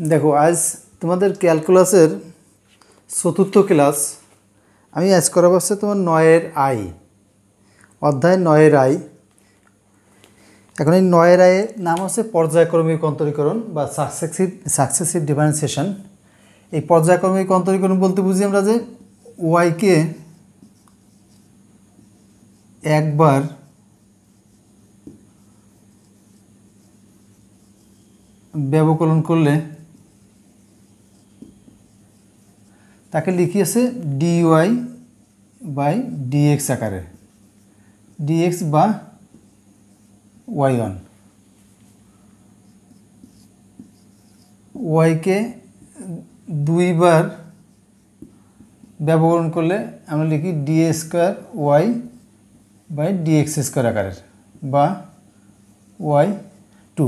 দেখো আজ তোমাদের ক্যালকুলাসের চতুর্থ ক্লাস। আমি আজ করাবো হচ্ছে তোমার 9-এর আই, অধ্যায় 9-এর আই। এখন এই 9-এর আইয়ের নাম হচ্ছে পর্যায়ক্রমিক অন্তরীকরণ বা সাকসেসিভ ডিফারেন্সিয়েশন। এই পর্যায়ক্রমিক অন্তরীকরণ বলতে বুঝি আমরা যে ওয়াইকে একবার ব্যবকলন করলে তাকে লিখিয়েছে ডিওয়াই বাই ডিএক্স আকারে, ডিএক্স বা ওয়াই1। ওয়াইকে দুইবার ব্যবকলন করলে আমরা লিখি da square y by dx square আকারের বা ওয়াই2।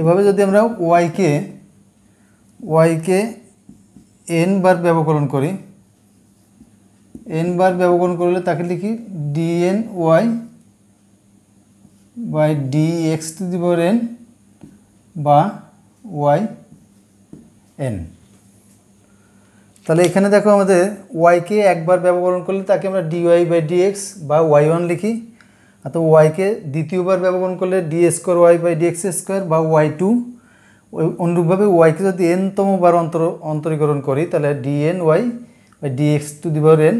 এভাবে যদি আমরা ওয়াইকে এন বার ব্যবকলন করি, এন বার ব্যবকলন করলে তাকে লিখি dn y by dx to the power n বা ওয়াই এন। তাহলে এখানে দেখো আমাদের ওয়াইকে একবার ব্যবকলন করলে তাকে আমরা ডিওয়াই বাই ডিএক্স বা ওয়াই1 লিখি, অথবা ওয়াইকে দ্বিতীয়বার ব্যবকলন করলে d square y by dx square বা ওয়াই2। ওই অনুরূপভাবে ওয়াইকে যদি এনতম বার অন্তরীকরণ করি তাহলে dn y by dx to the power n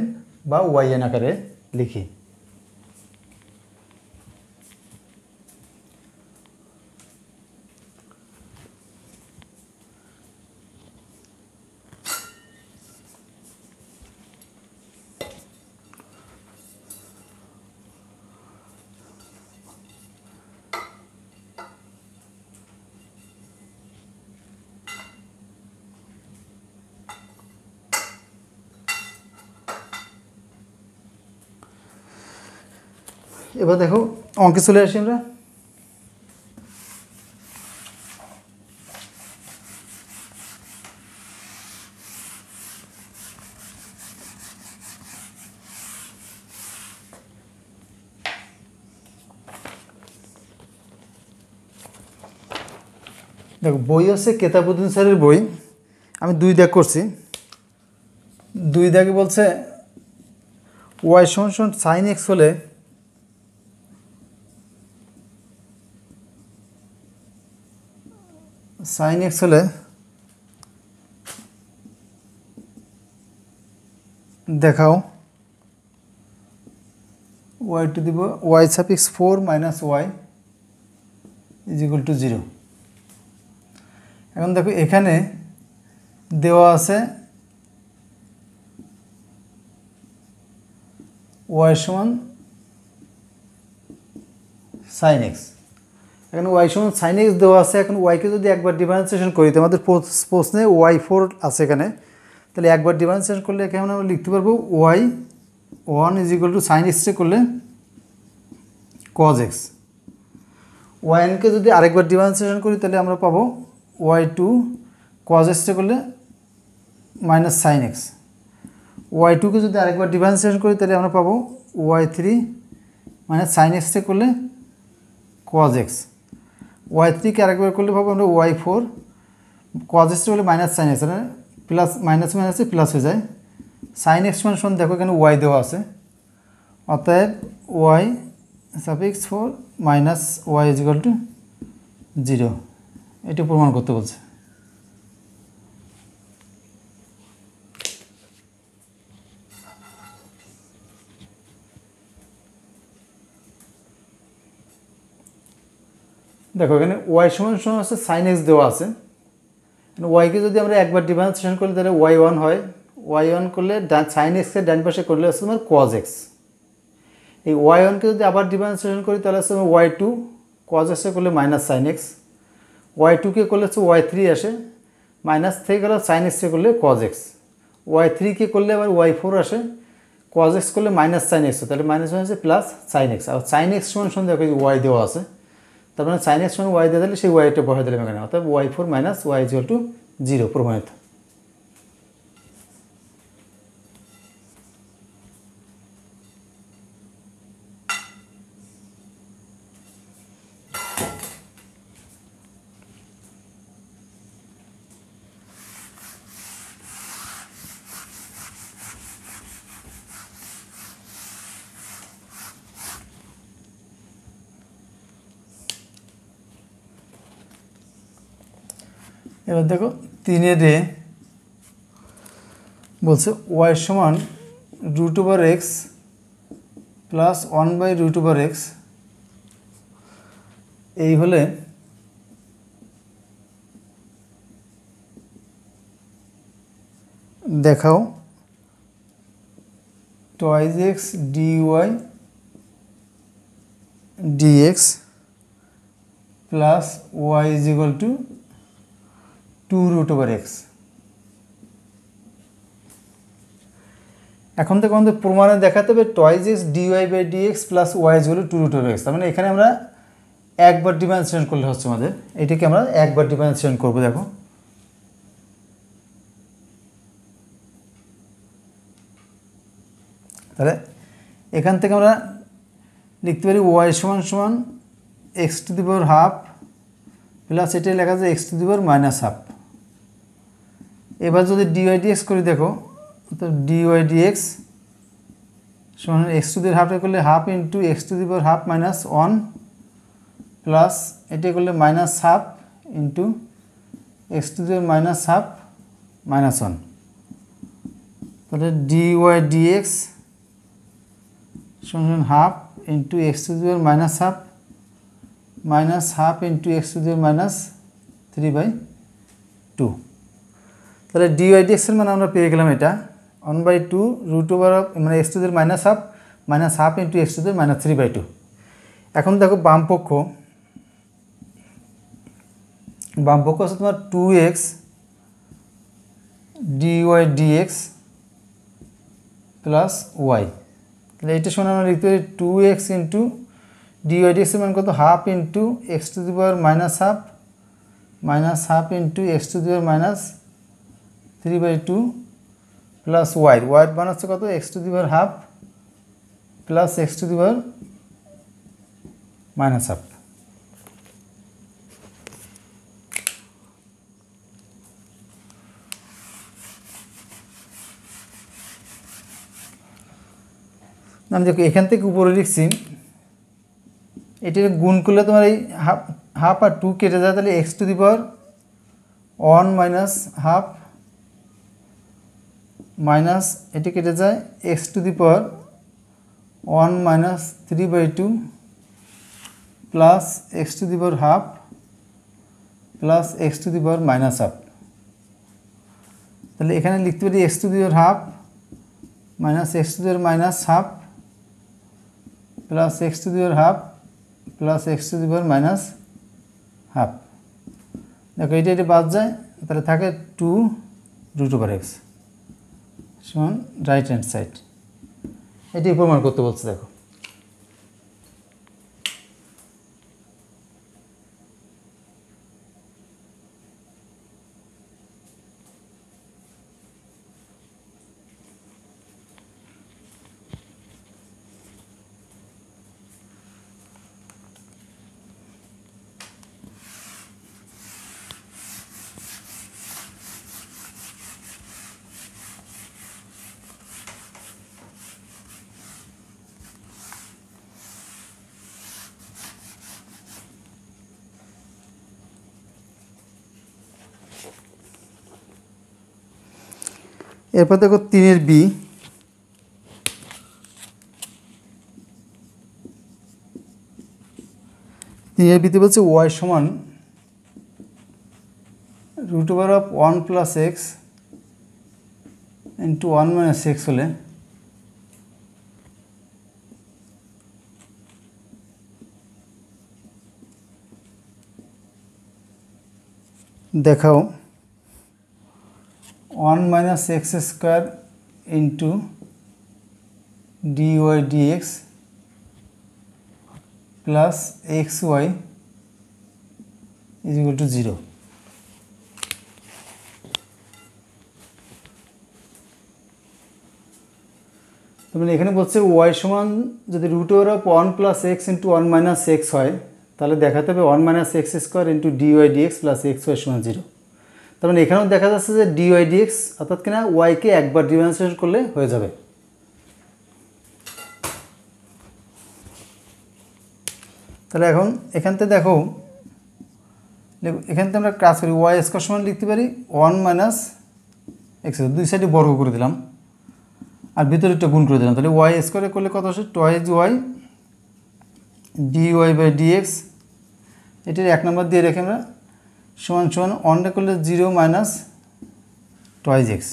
বা ওয়াইএন আকারে লিখি। এবার দেখো অঙ্কে চলে আসি আমরা। দেখো বই হচ্ছে কেতাবুদ্দিন স্যারের বই। আমি 2 দাগ করছি। 2 দাগে বলছে ওয়াই সমান সমান সাইন এক্স হলে দেখাও ওয়াই টু দিব y suffix 4 minus y is equal to 0। এখন দেখো এখানে দেওয়া আছে ওয়াই সমান সাইন এক্স। এখন ওয়াই সমান সাইন এক্স দেওয়া আছে। এখন ওয়াইকে যদি একবার ডিফারেন্সিয়েশন করি, তো আমাদের প্রশ্নে ওয়াই4 আছে এখানে, তাহলে একবার ডিফারেন্সিয়েশন করলে এখানে আমরা লিখতে পারবো ওয়াই1 ইজ ইকুয়াল টু সাইন এক্সে করলে কজ এক্স। ওয়াইএনকে যদি আরেকবার ডিফারেন্সিয়েশন করি তাহলে আমরা পাবো ওয়াই2 কজ এক্সে করলে মাইনাস সাইন এক্স। ওয়াই2কে যদি আরেকবার ডিফারেন্সিয়েশন করি তাহলে আমরা পাবো ওয়াই3 মাইনাস সাইন এক্সে করলে কজ এক্স। ওয়াই3কে আরেকবার করলে পাবো আমরা ওয়াই4 কজ এক্সে করলে minus sine x, plus minus মাইনাসে প্লাস হয়ে যায়। সাইন এক্স সমান দেখো এখানে ওয়াই দেওয়া আছে, অতএব y suffix 4 minus y is equal to 0। এটা প্রমাণ করতে বলছে। দেখো এখানে ওয়াই সমান সমান হচ্ছে সাইন এক্স দেওয়া আছে। ওয়াইকে যদি আমরা একবার ডিফারেন্সিয়েশন করি তাহলে ওয়াই1 হয়। ওয়াই1 করলে সাইন এক্সের ডান পাশে করলে হচ্ছে তোমার কজ এক্স। এই ওয়াই1কে যদি আবার ডিফারেন্সিয়েশন করি তাহলে হচ্ছে ওয়াই2 কজ এক্সে করলে মাইনাস সাইন এক্স। ওয়াই2কে করলে হচ্ছে ওয়াই3 আসে, মাইনাস থেকে গেল সাইন এক্সে করলে কজ এক্স। ওয়াই3কে করলে আবার ওয়াই4 আসে, কজ এক্স করলে মাইনাস সাইন এক্স, তাহলে মাইনাস হচ্ছে প্লাস সাইন এক্স। আর সাইন এক্স সমান দেখো ওয়াই দেওয়া আছে, তার মানে সাইন এক্স সমান ওয়াই দিয়ে দিলে সেই ওয়াইটা বসাই দিলাম এখানে, অর্থাৎ ওয়াই4 minus y is equal to 0 প্রমাণিত। এবার দেখো 3 এ বলছে ওয়াই সমান √x প্লাস 1/√x, এই হলে দেখাও (2x dy dx plus y = 2√x। এখন থেকে আমাদের প্রমাণে দেখাতে হবে 2x dy/dx plus y = 2√x। তার মানে এখানে আমরা একবার ডিফারেন্সিয়েশন করলে হচ্ছে আমাদের, এটাকে আমরা একবার ডিফারেন্সিয়েশন করব। দেখো তাহলে এখান থেকে আমরা লিখতে পারি y সমান x⁻½ প্লাস এটাই লেখা যায় x⁻−½ এবার যদি dy/dx করি, দেখো তো dy/dx সমান x⁻½ করলে ½ × x⁻½ - 1 প্লাস এটা করলে -½ × x⁻½ - 1, তাহলে dy/dx সমান ½ × x⁻½ - 1/2 × x⁻³ তাহলে dy/dx এর মানে আমরা পেয়ে গেলাম এটা 1/2 √, মানে x⁻½ -½ × x⁻³ এখন দেখো বাম পক্ষ আছে তোমার 2x dy/dx প্লাস y, তাহলে এটা সমান আমরা লিখতে পারি 2x × dy/dx এর মান কত, ½ × x⁻−½ -½ × x⁻³ প্লাস y এর মান হচ্ছে কত, x⁻½ প্লাস x⁻−½। আমি দেখো এখান থেকে উপরে লিখছি, এটা গুণ করলে তোমার এই ½ আর 2 কেটে যায়, তাহলে x⁻1 - ½ মাইনাস এটি কেটে যায় x⁻1 - 3/2 plus x⁻½ plus x⁻−½ তাহলে এখানে লিখতে পারি x⁻½ minus x⁻−½ plus x⁻½ plus x⁻−½ দেখো এটা বাদ যায়, তাহলে থাকে 2√x সমান রাইট হ্যান্ড সাইড। এটি প্রমাণ করতে বলছে। দেখো এরপর দেখো 3 b, বিতে বলছে y সমান √1 + x × 1 - x হলে দেখাও 1 - x² × dy/dx প্লাস xy = 0। তাহলে এখানে বলছে y সমান যদি √1 + x × 1 - x হয়, তাহলে দেখাতে হবে 1 - x² × dy/dx প্লাস xy সমান 0। তার মানে এখানেও দেখা যাচ্ছে যে dy/dx অর্থাৎ কিনা y-কে একবার ডিফারেন্সিয়েট করলে হয়ে যাবে। তাহলে এখন এখান থেকে দেখো এখান থেকে আমরা কাজ করি ওয়াই স্কোয়ার সমান লিখতে পারি 1 মাইনাস এক্স, দুই সাইডে বর্গ করে দিলাম আর ভিতরে একটা গুণ করে দিলাম, তাহলে ওয়াই স্কোয়ারে করলে কত আসে twice y d y by dx. এটির 1 নম্বর দিয়ে রেখে আমরা সমান সমান অনটা করলে 0 মাইনাস টয়েজ এক্স,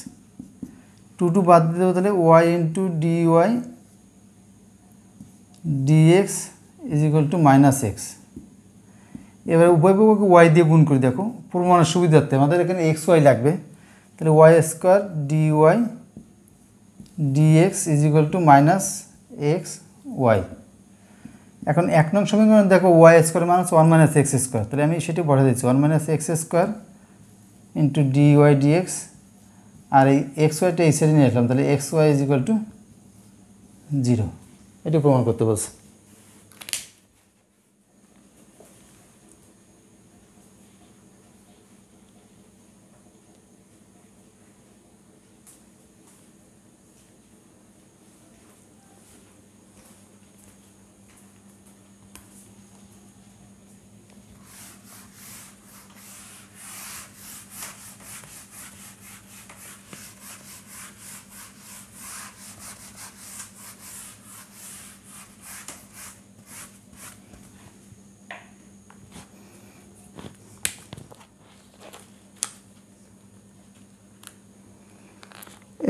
2 বাদ দিয়ে দেবো, তাহলে y into d y dx is equal to minus x. এবার উভয় পক্ষকে ওয়াই দিয়ে গুণ করে দেখো প্রমাণের সুবিধার্থে, আমাদের এখানে এক্স ওয়াই লাগবে, তাহলে y square d y dx is equal to minus x y. এখন 1 নং সমীকরণ দেখো y square minus 1 minus x square, তাহলে আমি সেটি বসে দিচ্ছি 1 minus x square into d y d x, আর এই এক্স ওয়াইটা এই সাইডে নিয়ে আসলাম, তাহলে x y is equal to 0, এটি প্রমাণ করতে বলছে।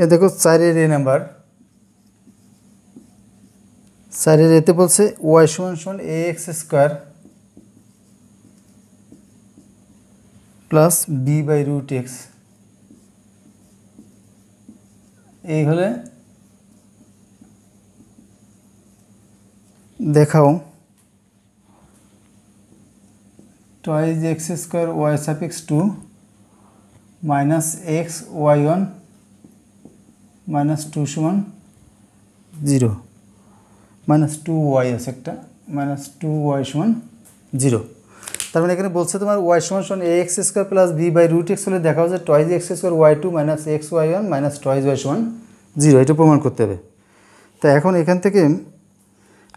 এ দেখো 4 এ নাম্বার, 4 এতে বলছে ওয়াই সমান সমান a x square plus b by root x, এই হলে দেখাও twice x square y suffix 2 minus x y 1 minus 2 সমান 0, মাইনাস 2y আছে একটা, মাইনাস 2y সমান 0। তার মানে এখানে বলছে তোমার ওয়াই সমান সমান a x square plus b by root x হলে দেখা যায় twice x square y 2 minus x y 1 minus twice y সমান 0, এটা প্রমাণ করতে হবে। তা এখন এখান থেকে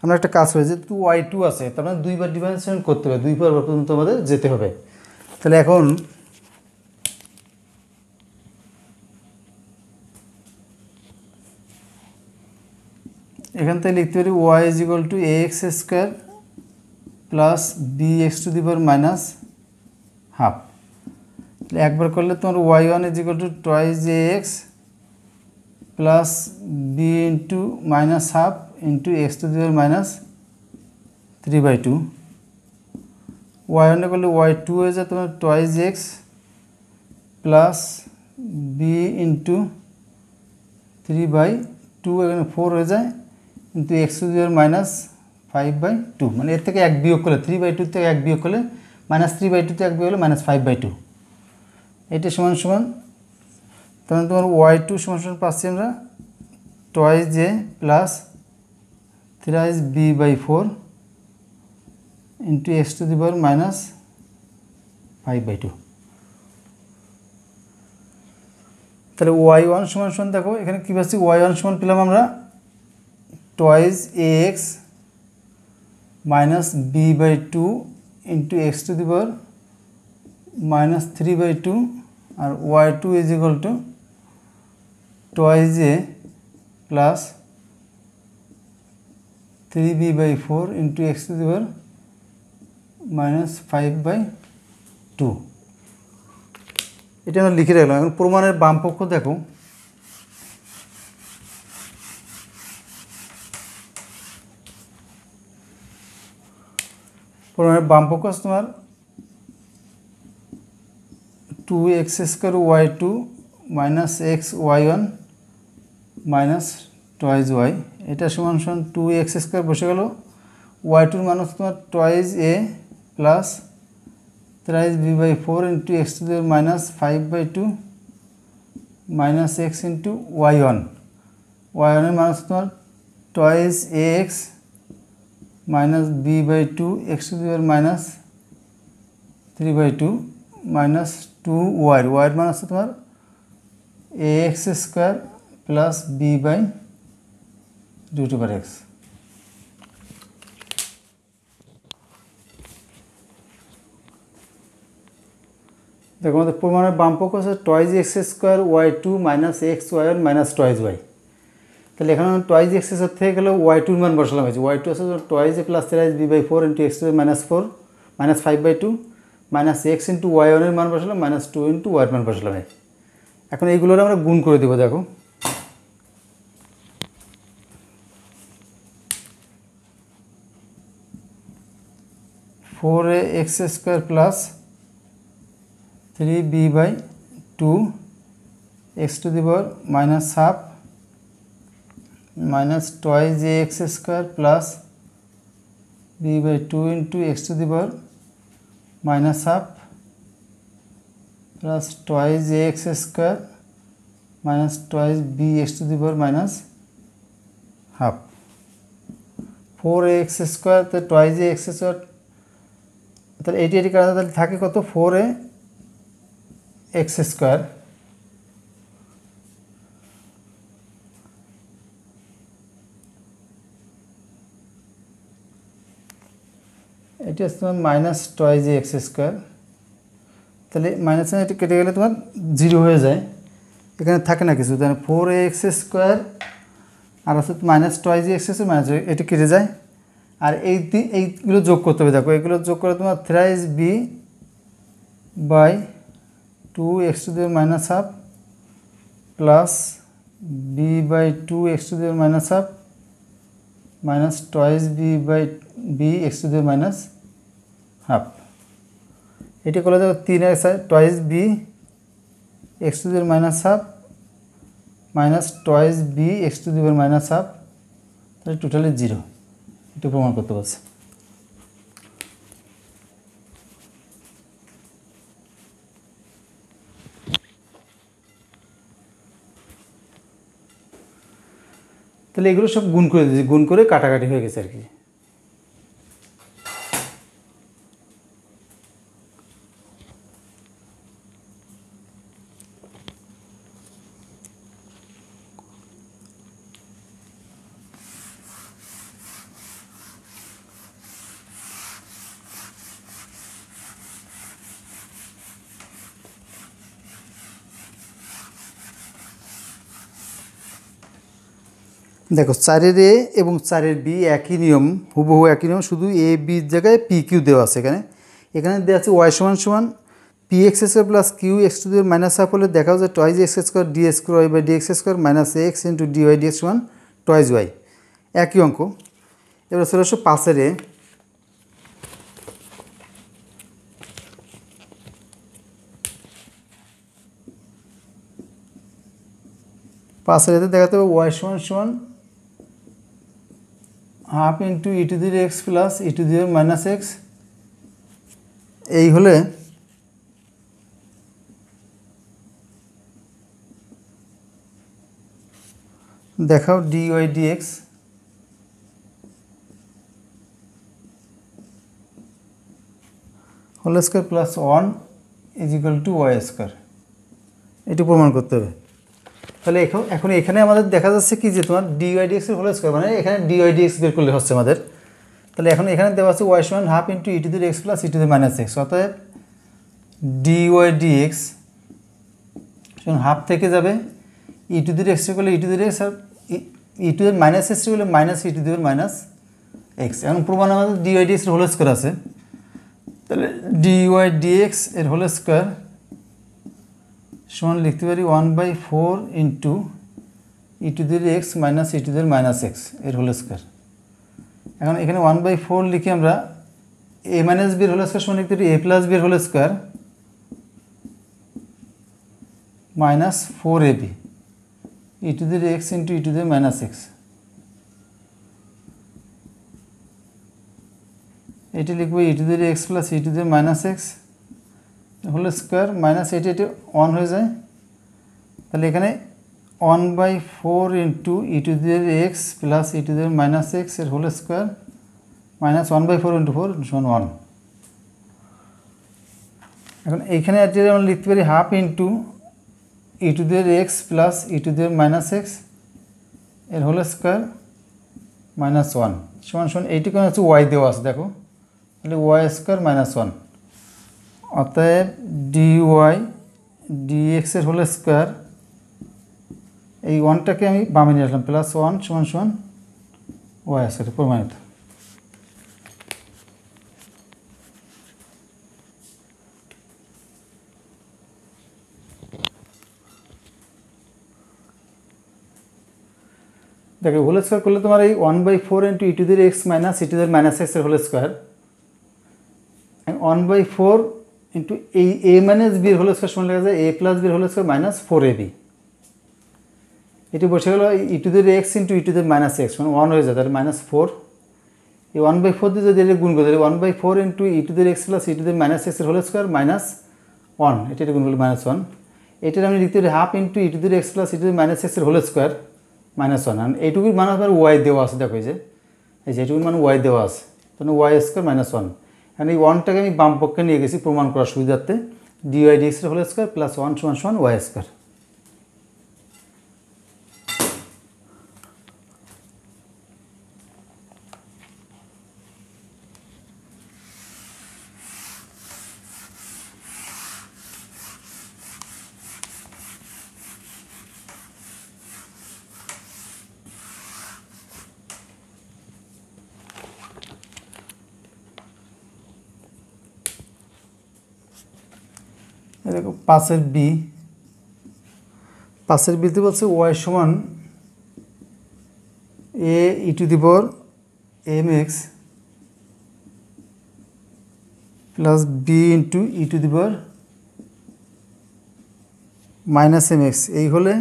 আমরা একটা কাজ করি, যে 2y2 আছে, তার মানে 2 বার ডিফারেন্সিয়েশন করতে হবে, 2 বার পর্যন্ত আমাদের যেতে হবে। তাহলে এখন এখান থেকে লিখতে পারি y is equal to a x square plus b x to the power minus half, তাহলে একবার করলে তোমার y 1 is equal to twice a x plus b into minus half into x to the power minus 3/2, y 1 করলে y 2 হয়ে যায় তোমার twice x plus b into 3/2, এখানে 4 হয়ে যায় কিন্তু x to the power minus 5/2, মানে এর থেকে 1 বিয়োগ করলে 3/2 থেকে 1 বিয়োগ করলে মাইনাস 3/2 থেকে 1 বিয়োগ করলে মাইনাস 5/2, এটা সমান সমান তাহলে তোমার ওয়াই 2 সমান সমান পাচ্ছি আমরা twice a plus thrice b by 4 into x to the power minus 5/2। তাহলে ওয়াই 1 সমান সমান দেখো এখানে কী পাচ্ছি, ওয়াই 1 সমান পেলাম আমরা twice a x minus b by 2 into x to the power minus 3/2, আর y 2 is equal to twice a plus 3b/4 into x to the power minus 5/2, এটা আমরা লিখে রাখলাম। এখন প্রমাণের বাম পক্ষ দেখো, প্রমাণের বাম পক্ষ আছে তোমার 2x square y 2 minus x y 1 minus twice y, এটা সমান সমান 2x স্কোয়ার বসে গেল, ওয়াই 2 মান হচ্ছে তোমার twice a plus thrice b by 4 into x to the power minus 5/2 minus x into y 1, y 1 এর মান হচ্ছে তোমার twice a x minus b by 2 x to the power minus 3/2 মাইনাস 2y, ওয়াইয়ের মান হচ্ছে তোমার a x square plus b by root over x. দেখো আমাদের প্রমাণের বাম পক্ষ হচ্ছে twice x square y two minus x Y one minus twice y. তাহলে এখানে টয়েজ এক্স থেকে গেলে ওয়াই টুর মান বসালাম হয়েছে। ওয়াই টু আছে twice a plus thrice b by four into x to minus four minus five by two minus x into y ওয়ানের মান বসালাম মাইনাস টু ইন্টু ওয়াইয়ের মান বসালাম। এখন এইগুলোর আমরা গুণ করে দেবো। দেখো four a x square plus three b by two x to the power minus half minus twice a x square plus b by two into x to the power minus half plus twice a x square minus twice b x to the power minus half. Four a x square তো twice a x square, তাহলে এটি কাটা তাহলে থাকে কত four a x square এটি হচ্ছে তোমার minus twice a x square. তাহলে মাইনাস এটি কেটে গেলে তোমার জিরো হয়ে যায়, এখানে থাকে না কিছু। তাহলে ফোর এ এক্স স্কোয়ার আর হচ্ছে minus twice a x square minus এটি কেটে যায়। আর এইগুলো যোগ করতে হবে। দেখো এগুলো যোগ করে তোমার thrice b by two x to the minus half plus b by two x to the minus half minus twice b by b x to the minus half. এটি করলে দেখো তিন x twice b x to the minus half minus twice b x to the minus half, তাহলে totally zero. এটা প্রমাণ করতে পারছে। তাহলে এগুলো সব গুণ করে দিয়েছি, গুণ করে কাটাকাটি হয়ে গেছে আর কি। দেখো চারের এ এবং চারের বি একই নিয়ম, হুবহু একই নিয়ম, শুধু এ বির জায়গায় পি কিউ দেওয়া আছে। এখানে দেওয়া আছে ওয়াই সমান সমান p x square plus q x to the minus half হলে দেখাও যে twice x square d square y by d x square minus x into d y d x সমান টয়েজ ওয়াই, একই অঙ্ক। এবার চলে আসো পাঁচের এ। পাঁচের এতে দেখাতে হবে ওয়াই সমান সমান half into e to the x plus e to the minus x. এই হলে দেখাও d y d x whole square plus one is equal to y square. এটি প্রমাণ করতে হবে। তাহলে এখন এখানে আমাদের দেখা যাচ্ছে কি যে তোমার ডি ওয়াই ডি এক্সের হোল স্কোয়ার, মানে এখানে ডি ওয়াই ডি এক্স বের করলে হচ্ছে আমাদের। তাহলে এখন এখানে দেওয়া আছে ওয়াই সমান half into e to the x plus e to the minus x. অতএব d y d x half থেকে যাবে ই টু দি এক্স করলে ই টু দি এক্স, আর e to the minus x করলে minus e to the minus x. এখন প্রমাণ আমাদের d y d এক্সের হোল স্কোয়ার আছে। তাহলে ডি ওয়াই ডি এক্স এর হোল স্কোয়ার সমান লিখতে পারি one by four into e to the x minus e to the minus x এর হোল স্কোয়ার। এখন এখানে ওয়ান বাই ফোর লিখে আমরা এ মাইনাস বির হোল স্কোয়ার সমান লিখতে পারি এ প্লাস বির whole square minus four a b e to the x into e to the minus x. এটি লিখবো e to the x plus e to the minus x whole square minus এটি one হয়ে যায়। তাহলে এখানে one by four into e to the x plus e to the minus x এর whole square minus one by four into four সমান one. এখন এইখানে আমরা লিখতে পারি half into e to the x plus e to the minus x এর whole square minus one সমান সমান এইটি কোনো হচ্ছে ওয়াই দেওয়া আছে। দেখো তাহলে ওয়াই স্কোয়ার মাইনাস ওয়ান অতএব dy dx এর হোল স্কোয়ার, এই 1টাকে আমি বামে নিয়ে আসলাম, প্লাস 1 সমান সমান y স্কোয়ার প্রমাণিত। দেখো হোল স্কোয়ার করলে তোমার এই 1/4 into e to the x minus e to the minus x এর হোল স্কোয়ার, 1/4 ইন্টু এই এ মাইনাস বির হোল স্কোয়ার সমান লেখা যায় এ প্লাস বির হোল স্কোয়ার মাইনাস 4ab। এটি বসে গেল e to the x into e to the minus x, মানে 1 হয়ে যায়, তাহলে -4। এই 1/4 দিয়ে যদি এটা গুণ করে তাহলে 1/4 into e to the x plus e to the minus x এর হোল স্কোয়ার মাইনাস 1, এটা গুণ করলে -1। এটার আমি লিখতে পারি half into e to the x plus e to the minus x এর হোল স্কোয়ার -1, আর এইটুকুর মান আপনার ওয়াই দেওয়া আছে, দেখো এই যে এইটুকুর মান ওয়াই দেওয়া আছে, তাহলে ওয়াই স্কোয়ার -1। কারণ এই 1টাকে আমি বাম পক্ষে নিয়ে গেছি প্রমাণ করার সুবিধার্থে, ডিওয়াই ডিএক্স এর হোল স্কোয়ার প্লাস 1 সমান সমান ওয়াই স্কোয়ার। দেখো 5 বিতে বলছে ওয়াই সমান a e to the power m x plus b into e to the power minus m x. এই হলে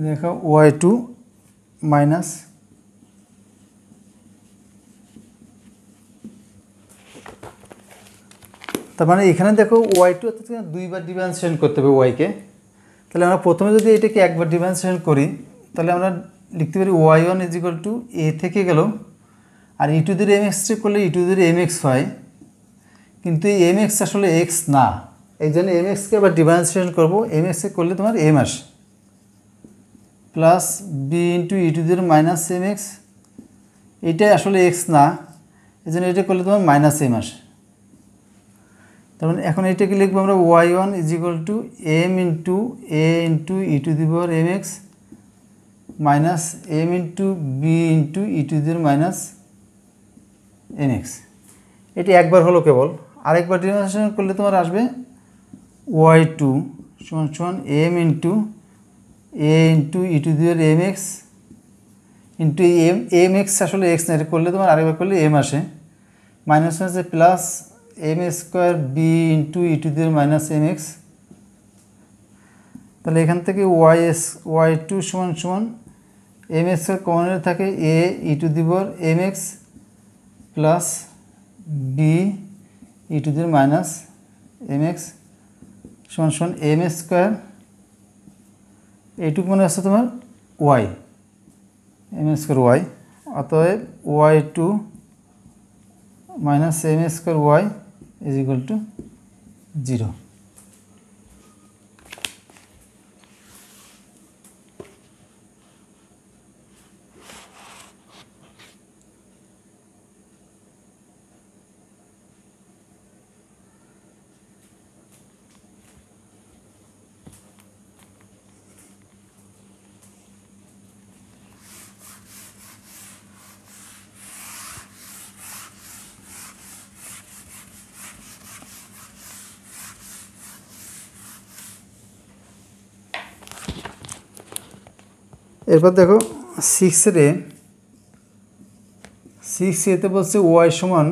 দেখো y2 মাইনাস তার মানে এখানে দেখো y2 অর্থাৎ দুইবার ডিফারেন্সিয়েশন করতে হবে y-কে। তাহলে আমরা প্রথমে যদি এটাকে একবার ডিফারেন্সিয়েশন করি তাহলে আমরা লিখতে পারি y1 = a থেকে গেল, আর ই টু দি mx করলে ই টু দি mx হয়, কিন্তু এই mx আসলে x না, এই জন্য mx-কে আবার ডিফারেন্সিয়েশন করবো, mx-কে করলে তোমার m আসে plus b into e to the minus m x, এইটাই আসলে এক্স না, এই জন্য এটা করলে তোমার মাইনাস এম আসে। তার মানে এখন এইটাকে লিখবো আমরা y1 = m into a into e to the power m x minus m into b into e to the minus m x. এটি একবার হলো কেবল, আরেকবার ডিফারেন্সিয়েশন করলে তোমার আসবে y2 = m into a into e to the power m x into m x আসলে x না, এটা করলে তোমার আরেকবার করলে এম আসে, মাইনাস আছে plus m square b into e to the power minus m x. তাহলে এখান থেকে y2 = এম স্কোয়ার কমনের থাকে a e to the power m x plus b e to the power minus m x = m square, এইটুকু মনে আসছে তোমার Y, M square Y. অতএব y2 minus M square Y = 0। এরপর দেখো 6a-তে বলছে y সমান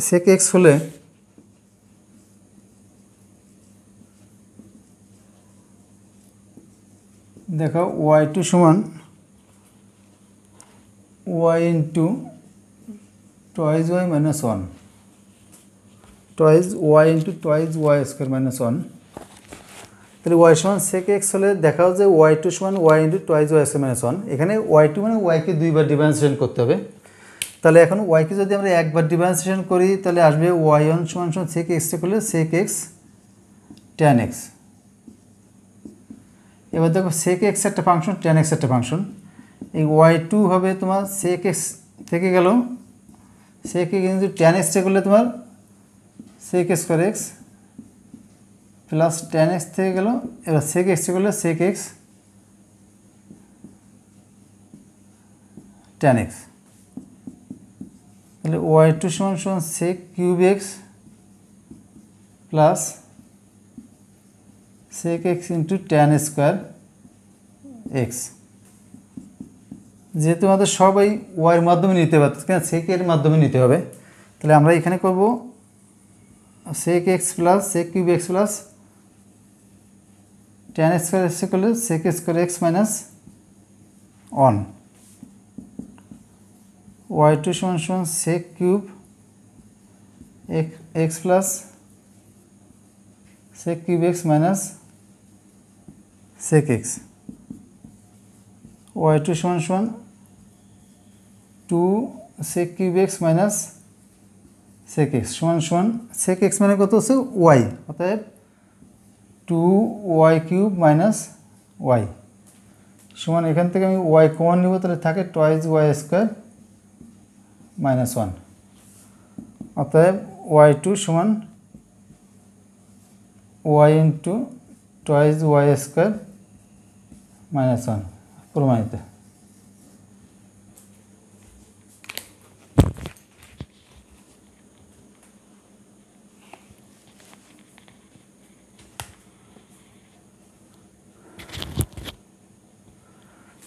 sec x হলে দেখো y2 সমান y into twice y minus 1, twice y into twice y square minus 1। তাহলে y সমান sec x হলে দেখাও যে y2 সমান y into twice y square minus 1। এখানে y2 মানে y-কে দুইবার ডিফারেন্সিয়েশন করতে হবে। তাহলে এখন y-কে যদি আমরা একবার ডিফারেন্সিয়েশন করি তাহলে আসবে y1 সমান sec x করলে sec x tan x। এবার দেখো সেক এক্স একটা ফাংশন, ট্যান এক্স একটা ফাংশন। এই y2 হবে তোমার সেক এক্স থেকে গেল, সেক কিন্তু ট্যান এক্সটা করলে তোমার sec square x plus tan x থেকে গেল, এবার সেক এক্সটা করলে সেক এক্স ট্যান এক্স। তাহলে y2 সমান সমান sec cube x plus sec x into tan square x. যেহেতু আমাদের সবাই ওয়াইয়ের মাধ্যমে নিতে পারছে, কেন সেকের মাধ্যমে নিতে হবে, তাহলে আমরা এখানে করব sec x plus sec cube x plus tan square x করলে sec square x minus 1। y2 সমান সমান sec cube x plus sec cube x minus sec x. y2 সমান সমান 2 sec cube x minus sec x সমান সমান সেক x মানে কত হচ্ছে ওয়াই, অর্থাৎ 2y কিউব মাইনাস ওয়াই সমান, এখান থেকে আমি ওয়াই কমন নিব, তাহলে থাকে টয়েস ওয়াই স্কোয়ার মাইনাস 1। অতএব y2 সমান y into twice y square minus 1 প্রমাণিত।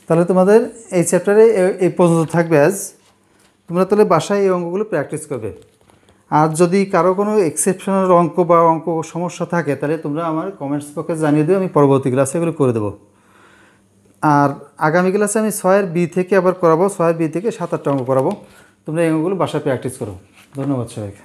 তাহলে তোমাদের এই চ্যাপ্টারে এই পর্যন্ত থাকবে আজ। তোমরা তাহলে বাসায় এই অঙ্কগুলো প্র্যাকটিস করবে। আর যদি কারো কোনো এক্সেপশনাল অঙ্ক বা অঙ্ক সমস্যা থাকে, তাহলে তোমরা আমার কমেন্টস বক্সে জানিয়ে দেবে, আমি পরবর্তী ক্লাসে এগুলো করে দেবো। আর আগামী ক্লাসে আমি 6-এর বি থেকে আবার করাবো, 6-এর বি থেকে 7-8টা অঙ্ক করাবো। তোমরা এই অঙ্কগুলো বাসায় প্র্যাকটিস করো। ধন্যবাদ সবাইকে।